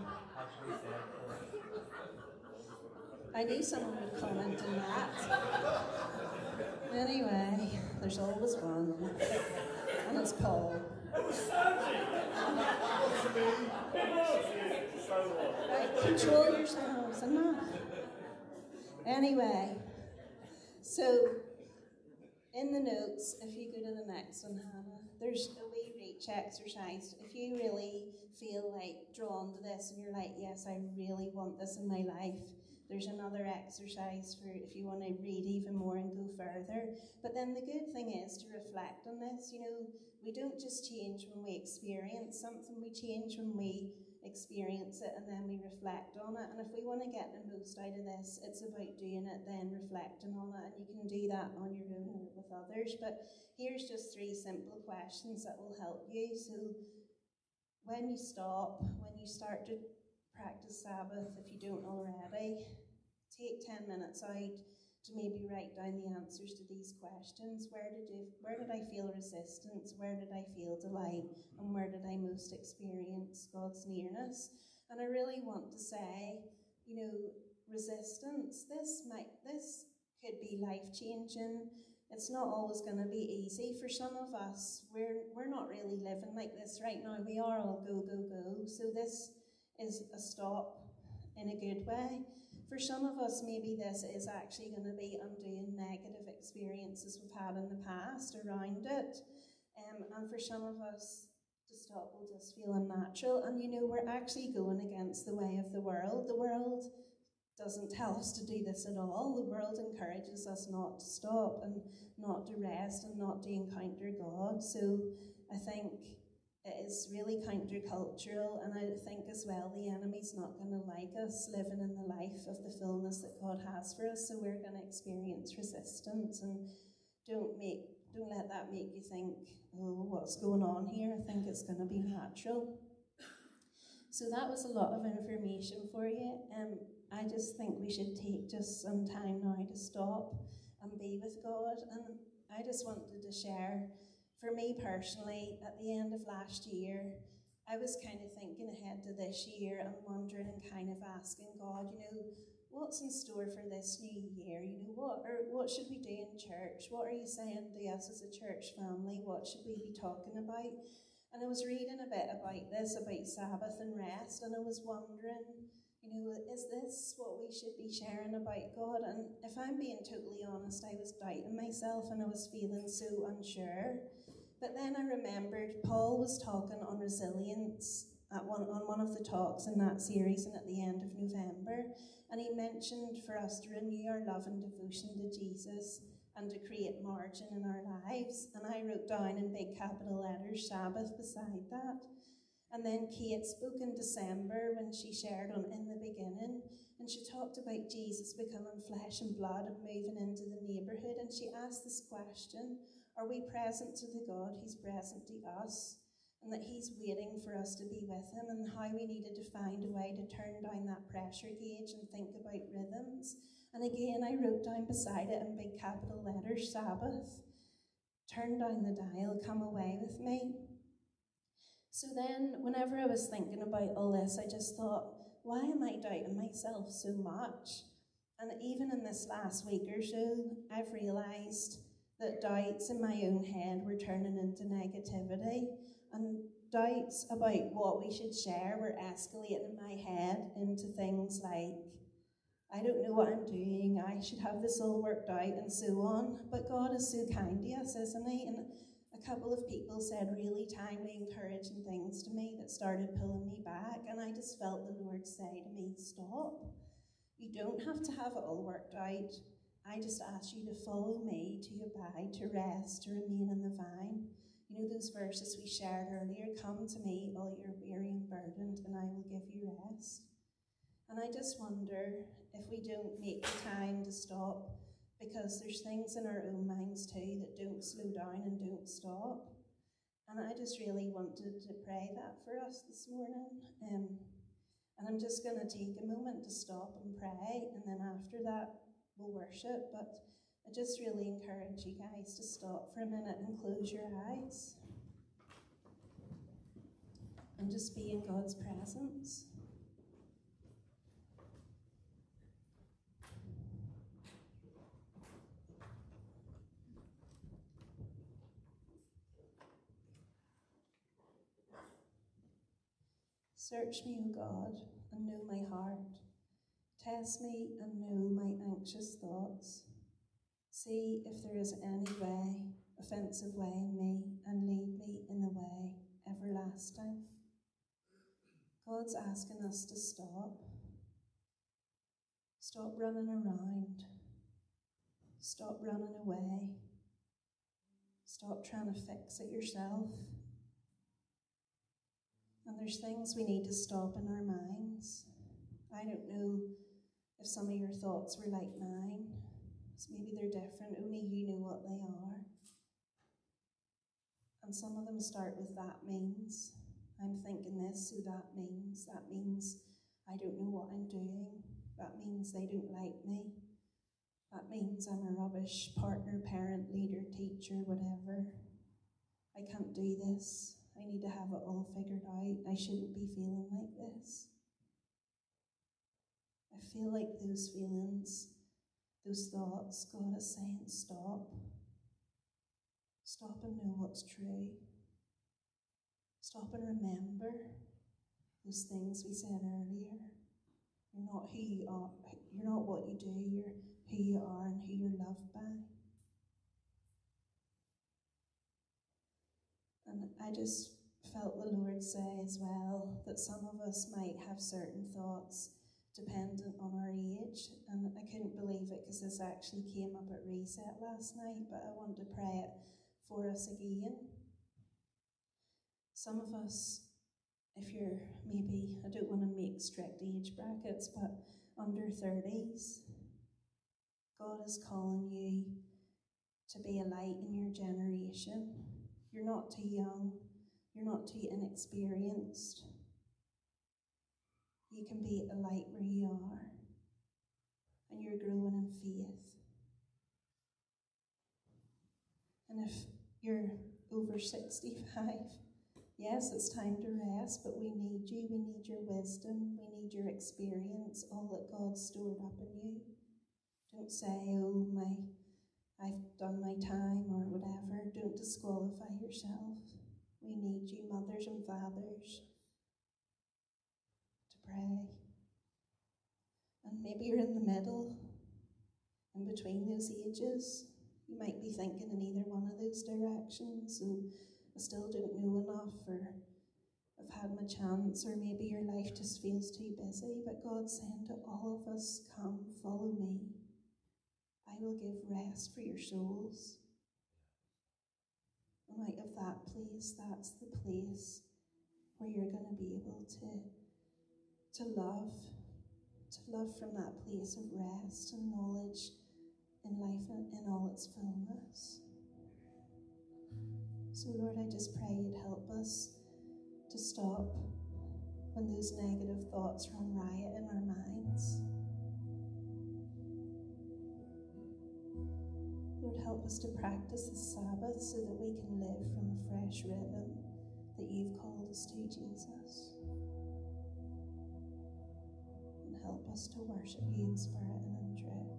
I knew someone would comment on that. Anyway, there's always one, and it's Paul. Right, control yourselves, enough. Anyway, so in the notes, if you go to the next one, Hannah, there's a wee reach exercise. If you really feel like drawn to this and you're like, yes, I really want this in my life, there's another exercise for if you want to read even more and go further. But then the good thing is to reflect on this. You know, we don't just change when we experience something, we change when we experience it and then we reflect on it. And if we want to get the most out of this, it's about doing it, then reflecting on it. And you can do that on your own or with others. But here's just 3 simple questions that will help you. So when you stop, when you start to practice Sabbath, if you don't already, take 10 minutes out to maybe write down the answers to these questions. Where did I feel resistance? Where did I feel delight? And where did I most experience God's nearness? And I really want to say, you know, resistance, this could be life-changing. It's not always going to be easy for some of us. We're not really living like this right now. We are all go, go, go. So this is a stop in a good way. For some of us, maybe this is actually going to be undoing negative experiences we've had in the past around it. And for some of us, to stop will just feel unnatural. And you know, we're actually going against the way of the world. The world doesn't tell us to do this at all. The world encourages us not to stop and not to rest and not to encounter God. So I think it is really countercultural, and I think as well the enemy's not going to like us living in the life of the fullness that God has for us, so we're going to experience resistance. And don't let that make you think, oh, what's going on here? I think it's going to be natural. So that was a lot of information for you. I just think we should take just some time now to stop and be with God. And I just wanted to share, for me personally, at the end of last year, I was kind of thinking ahead to this year and wondering and kind of asking God, you know, what's in store for this new year? You know, what should we do in church? What are you saying to us as a church family? What should we be talking about? And I was reading a bit about this, about Sabbath and rest, and I was wondering, you know, is this what we should be sharing about God? And if I'm being totally honest, I was doubting myself and I was feeling so unsure. But then I remembered Paul was talking on resilience on one of the talks in that series and at the end of November. And he mentioned for us to renew our love and devotion to Jesus and to create margin in our lives. And I wrote down in big capital letters, Sabbath, beside that. And then Kate spoke in December when she shared on In the Beginning, and she talked about Jesus becoming flesh and blood and moving into the neighbourhood. And she asked this question, are we present to the God who's present to us? And that he's waiting for us to be with him, and how we needed to find a way to turn down that pressure gauge and think about rhythms. And again, I wrote down beside it in big capital letters, Sabbath. Turn down the dial, come away with me. So then, whenever I was thinking about all this, I just thought, why am I doubting myself so much? And even in this last week or so, I've realised that doubts in my own head were turning into negativity, and doubts about what we should share were escalating in my head into things like, I don't know what I'm doing, I should have this all worked out, and so on. But God is so kind to us, isn't he? And a couple of people said really timely, encouraging things to me that started pulling me back, and I just felt the Lord say to me, stop. You don't have to have it all worked out. I just ask you to follow me, to abide, to rest, to remain in the vine. You know those verses we shared earlier, come to me, all you're weary and burdened, and I will give you rest. And I just wonder if we don't make the time to stop, because there's things in our own minds too that don't slow down and don't stop. And I just really wanted to pray that for us this morning. And I'm just going to take a moment to stop and pray, and then after that we'll worship. But I just really encourage you guys to stop for a minute and close your eyes. and just be in God's presence. Search me, O God, and know my heart. Test me and know my anxious thoughts. See if there is any way, offensive way in me, and lead me in the way everlasting. God's asking us to stop. Stop running around. Stop running away. Stop trying to fix it yourself. And there's things we need to stop in our minds. I don't know if some of your thoughts were like mine. So maybe they're different. Only you know what they are. And some of them start with that means. I'm thinking this, so that means. That means I don't know what I'm doing. That means they don't like me. That means I'm a rubbish partner, parent, leader, teacher, whatever. I can't do this. I need to have it all figured out. I shouldn't be feeling like this. I feel like those feelings, those thoughts, God is saying stop. Stop and know what's true. Stop and remember those things we said earlier. You're not who you are. You're not what you do. You're who you are and who you're loved by. And I just felt the Lord say as well that some of us might have certain thoughts dependent on our age. And I couldn't believe it because this actually came up at Reset last night, but I want to pray it for us again. Some of us, if you're maybe, I don't want to make strict age brackets, but under 30s, God is calling you to be a light in your generation. You're not too young. You're not too inexperienced. You can be a light where you are, and you're growing in faith. And if you're over 65, yes, it's time to rest, but we need you. We need your wisdom. We need your experience, all that God's stored up in you. Don't say, oh, I've done my time or whatever. Don't disqualify yourself. We need you, mothers and fathers, to pray. And maybe you're in the middle, in between those ages. You might be thinking in either one of those directions, so I still don't know enough, or I've had my chance, or maybe your life just feels too busy. But God's saying to all of us, come, follow me. I will give rest for your souls. And out of that place, that's the place where you're going to be able to love from that place of rest and knowledge in life in all its fullness. So Lord, I just pray you'd help us to stop when those negative thoughts run riot in our minds. Lord, help us to practice the Sabbath so that we can live from a fresh rhythm that you've called us to, Jesus. And help us to worship you in spirit and in truth.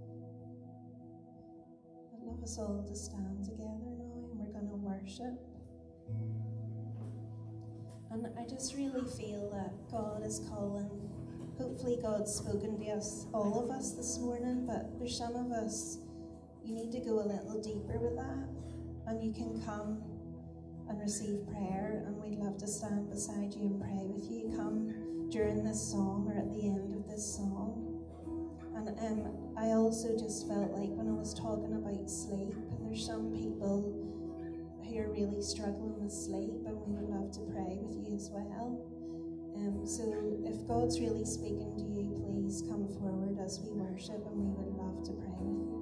I'd love us all to stand together now, and we're going to worship. And I just really feel that God is calling. Hopefully God's spoken to us, all of us this morning, but there's some of us, you need to go a little deeper with that, and you can come and receive prayer, and we'd love to stand beside you and pray with you. Come during this song or at the end of this song. And I also just felt like when I was talking about sleep, there's some people who are really struggling with sleep, and we would love to pray with you as well. So if God's really speaking to you, please come forward as we worship, and we would love to pray with you.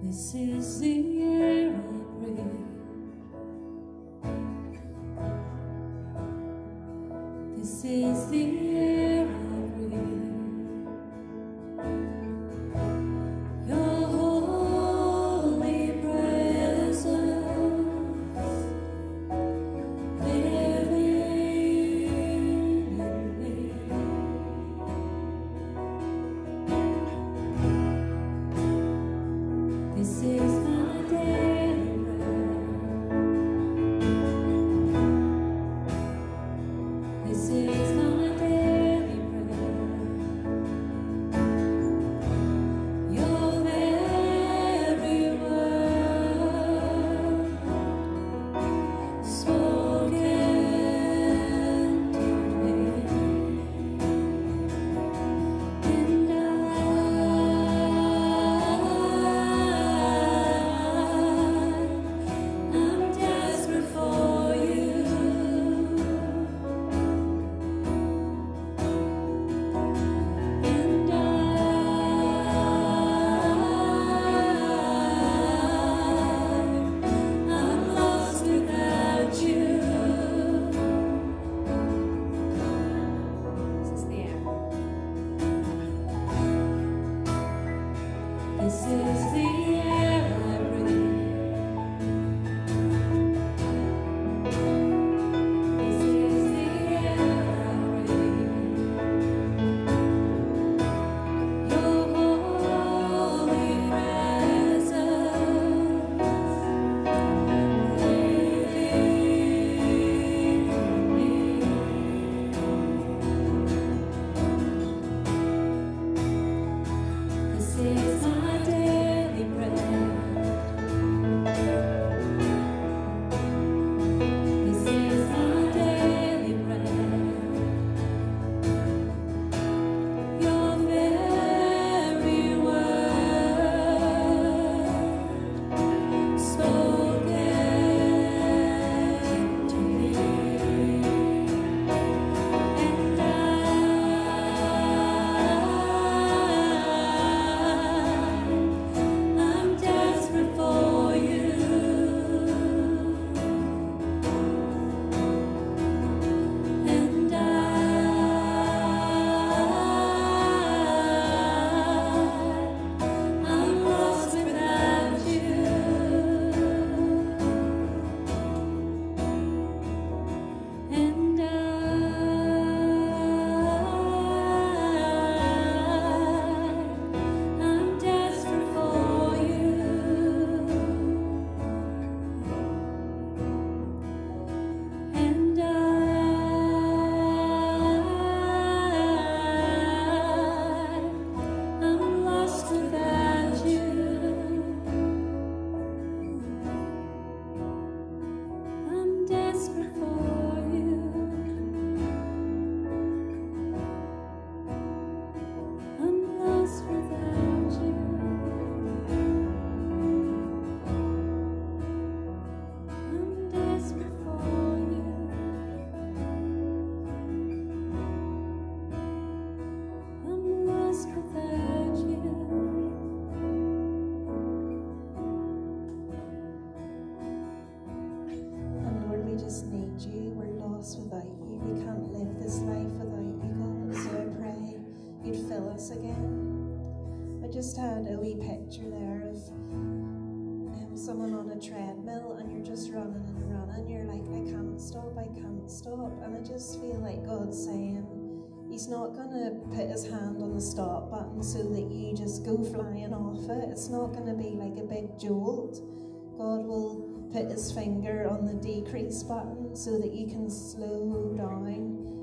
This is the air I breathe. This is the air I breathe. This is my daily bread. Your very word spoken to me, and I'm desperate for you. And I'm lost without you. This is the air. This is the air I breathe. This is the air I breathe. Your holy presence living in me. This is my daily bread. This is my daily bread. Your very word spoken to me, and I'm desperate for you. And I'm lost without you. And I'm desperate for you. And I'm lost without you. I'm desperate for you. I'm lost without you. I'm desperate for you. I'm lost without you. And Lord, we just need you. We're lost without you. We can't live this life without you, God. So I pray you'd fill us again. I just had a wee picture there of someone on a treadmill, and you're just running and running. You're like, I can't stop, I can't stop. And I just feel like God's saying, He's not going to put His hand on the stop button so that you just go flying off it. It's not going to be like a big jolt. God will put His finger on the decrease button so that you can slow down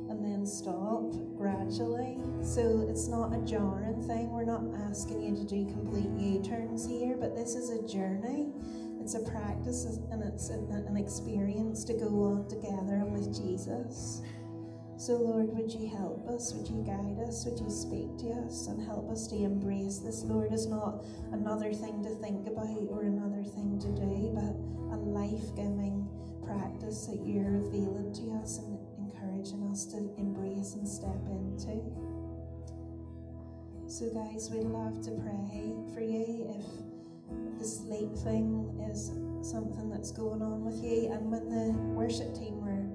and then stop gradually. So it's not a jarring thing. We're not asking you to do complete U-turns here, but this is a journey. It's a practice, and it's an experience to go on together and with Jesus. So Lord, would you help us? Would you guide us? Would you speak to us and help us to embrace this, Lord, as not another thing to think about or another thing to do, but a life-giving practice that you're revealing to us and encouraging us to embrace and step into. So guys, we'd love to pray for you if the sleep thing is something that's going on with you. And when the worship team were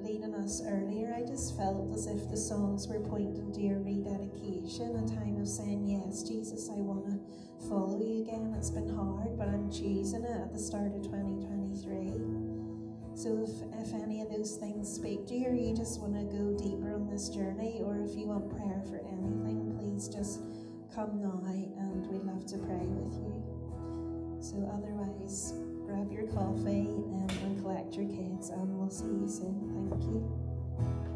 leading us earlier, I just felt as if the songs were pointing to your rededication, a time of saying, yes, Jesus, I want to follow you again. It's been hard, but I'm choosing it at the start of 2023. So if any of those things speak to you, or you just want to go deeper on this journey, or if you want prayer for anything, please just come now and we'd love to pray with you. So otherwise, grab your coffee and collect your kids, and we'll see you soon. Thank you.